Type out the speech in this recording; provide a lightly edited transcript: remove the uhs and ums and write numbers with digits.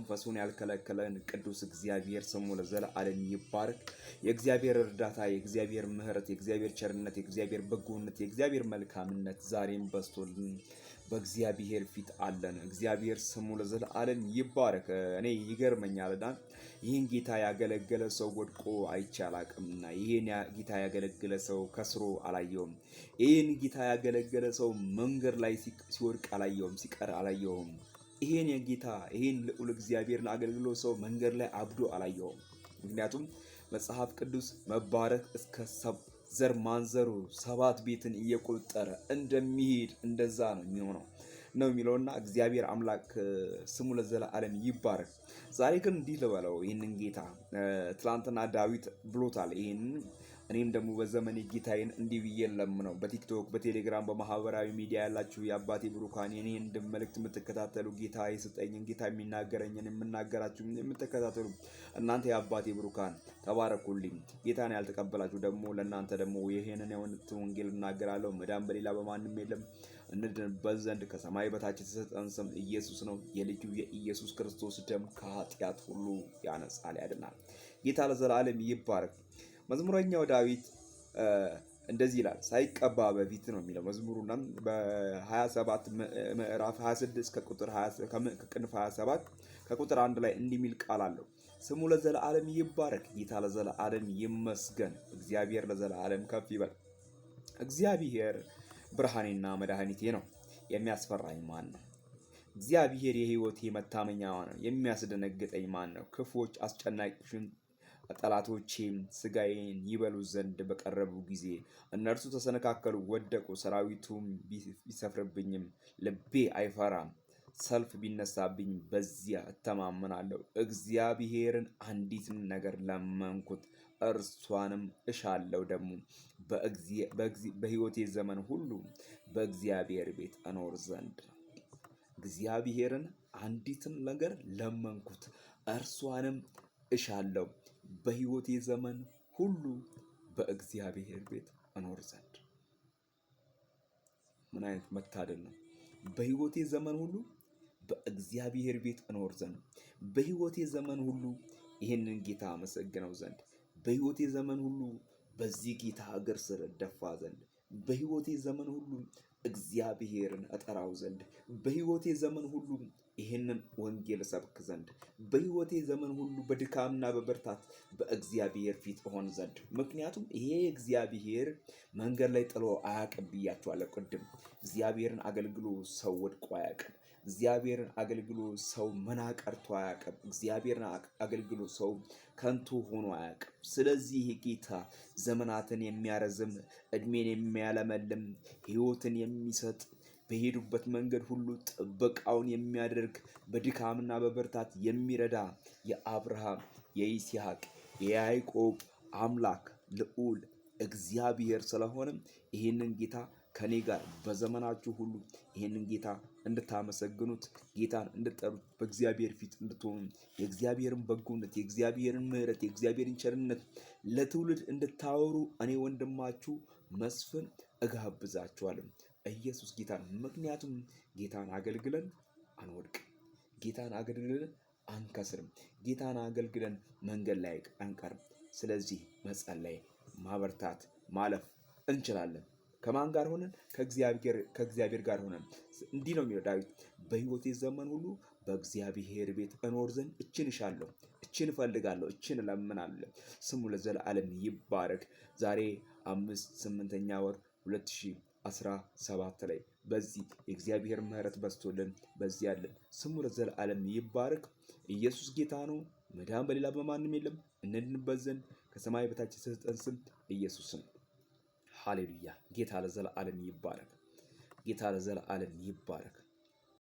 መንፈሱን ያልከለከለን ቅዱስ እግዚአብሔር ስሙ ለዘለዓለም ይባረክ። የእግዚአብሔር እርዳታ፣ የእግዚአብሔር ምሕረት፣ የእግዚአብሔር ቸርነት፣ የእግዚአብሔር በጎነት፣ የእግዚአብሔር መልካምነት ዛሬም በስቶልን በእግዚአብሔር ፊት አለን። እግዚአብሔር ስሙ ለዘለዓለም ይባረክ። እኔ ይገርመኛልና ይህን ጌታ ያገለገለ ሰው ወድቆ አይቼ አላቅምና ይህን ጌታ ያገለገለ ሰው ከስሮ አላየውም። ይህን ጌታ ያገለገለ ሰው መንገድ ላይ ሲወድቅ አላየውም፣ ሲቀር አላየውም። ይህን ልዑል እግዚአብሔርን አገልግሎ ሰው መንገድ ላይ አብዶ አላየውም። ምክንያቱም መጽሐፍ ቅዱስ መባረክ እስከ ዘር ማንዘሩ 7 ቤትን እየቆጠረ እንደሚሄድ እንደዛ ነው የሚለውና እግዚአብሔር አምላክ ስሙ ለዘለዓለም ይባረክ። ዛሬ ግን እንዲህ ልበለው ይህንን ጌታ ትላንትና ዳዊት ብሎታል። እኔም ደግሞ በዘመኔ ጌታዬን እንዲህ ብዬ ለምነው። በቲክቶክ በቴሌግራም በማህበራዊ ሚዲያ ያላችሁ የአባቴ ብሩካን የኔን መልእክት የምትከታተሉ ጌታ የሰጠኝን ጌታ የሚናገረኝን የምናገራችሁ የምትከታተሉ እናንተ የአባቴ ብሩካን ተባረኩልኝ። ጌታን ያልተቀበላችሁ ደግሞ ለእናንተ ደግሞ ይሄንን የእውነት ወንጌል እናገራለሁ። መዳን በሌላ በማንም የለም እንድንበት ዘንድ ከሰማይ በታች የተሰጠን ስም ኢየሱስ ነው። የልጁ የኢየሱስ ክርስቶስ ደም ከኃጢአት ሁሉ ያነጻል፣ ያድናል። ጌታ ለዘላለም ይባረክ። መዝሙረኛው ዳዊት እንደዚህ ይላል፣ ሳይቀባ በፊት ነው የሚለው መዝሙሩና በ27 ምዕራፍ 26 ከቅንፍ 27 ከቁጥር 1 ላይ እንዲህ የሚል ቃል አለው። ስሙ ለዘላለም ይባረክ። ጌታ ለዘላለም ይመስገን። እግዚአብሔር ለዘላለም ከፍ ይበል። እግዚአብሔር ብርሃኔና መድኃኒቴ ነው፣ የሚያስፈራኝ ማን ነው? እግዚአብሔር የሕይወቴ መታመኛ ነው፣ የሚያስደነግጠኝ ማን ነው? ክፉዎች አስጨናቂዎችን ጠላቶቼም ሥጋዬን ይበሉ ዘንድ በቀረቡ ጊዜ እነርሱ ተሰነካከሉ፣ ወደቁ። ሰራዊቱም ቢሰፍርብኝም ልቤ አይፈራም። ሰልፍ ቢነሳብኝ በዚያ እተማመናለሁ። እግዚአብሔርን አንዲትን ነገር ለመንኩት፣ እርሷንም እሻለሁ፣ ደግሞ በሕይወቴ ዘመን ሁሉ በእግዚአብሔር ቤት እኖር ዘንድ። እግዚአብሔርን አንዲትን ነገር ለመንኩት፣ እርሷንም እሻለሁ፣ በሕይወቴ ዘመን ሁሉ በእግዚአብሔር ቤት እኖር ዘንድ። ምን አይነት መታደል ነው! በሕይወቴ ዘመን ሁሉ በእግዚአብሔር ቤት እኖር ዘንድ፣ በሕይወቴ ዘመን ሁሉ ይህንን ጌታ አመሰግነው ዘንድ፣ በሕይወቴ ዘመን ሁሉ በዚህ ጌታ እግር ስር ደፋ ዘንድ፣ በሕይወቴ ዘመን ሁሉ እግዚአብሔርን እጠራው ዘንድ፣ በሕይወቴ ዘመን ሁሉ ይህንን ወንጌል ሰብክ ዘንድ፣ በሕይወቴ ዘመን ሁሉ በድካምና በብርታት በእግዚአብሔር ፊት እሆን ዘንድ። ምክንያቱም ይሄ እግዚአብሔር መንገድ ላይ ጥሎ አያውቅም ብያችኋለሁ ቅድም። እግዚአብሔርን አገልግሎ ሰው ወድቆ አያውቅም። እግዚአብሔርን አገልግሎ ሰው መና ቀርቶ አያውቅም። እግዚአብሔርን አገልግሎ ሰው ከንቱ ሆኖ አያውቅም። ስለዚህ ይሄ ጌታ ዘመናትን የሚያረዝም ዕድሜን የሚያለመልም ሕይወትን የሚሰጥ በሄዱበት መንገድ ሁሉ ጥበቃውን የሚያደርግ በድካምና በብርታት የሚረዳ የአብርሃም የይስሐቅ የያዕቆብ አምላክ ልዑል እግዚአብሔር ስለሆነም ይህንን ጌታ ከኔ ጋር በዘመናችሁ ሁሉ ይህንን ጌታ እንድታመሰግኑት፣ ጌታን እንድጠሩት፣ በእግዚአብሔር ፊት እንድትሆኑ፣ የእግዚአብሔርን በጎነት፣ የእግዚአብሔርን ምሕረት፣ የእግዚአብሔርን ቸርነት ለትውልድ እንድታወሩ እኔ ወንድማችሁ መስፍን እጋብዛችኋለሁ። ኢየሱስ ጌታ ነው። ምክንያቱም ጌታን አገልግለን አንወድቅም። ጌታን አገልግለን አንከስርም። ጌታን አገልግለን መንገድ ላይ አንቀርም። ስለዚህ መጸለይ፣ ማበርታት፣ ማለፍ እንችላለን። ከማን ጋር ሆነን? ከእግዚአብሔር ጋር ሆነን። እንዲህ ነው የሚለው ዳዊት፣ በሕይወቴ ዘመን ሁሉ በእግዚአብሔር ቤት እኖር ዘንድ እችን እሻለሁ፣ እችን እፈልጋለሁ፣ እችን እለምናለሁ። ስሙ ለዘላለም ይባረክ። ዛሬ 8ኛ ወር 2017 ላይ በዚህ የእግዚአብሔር ምሕረት በስቶልን በዚህ ያለን። ስሙ ለዘላለም ይባረክ። ኢየሱስ ጌታ ነው። መዳን በሌላ በማንም የለም። እንድንበት ዘንድ ከሰማይ በታች የተሰጠን ስም ኢየሱስ ነው። ሃሌሉያ! ጌታ ለዘላለም ይባረክ። ጌታ ለዘላለም ይባረክ።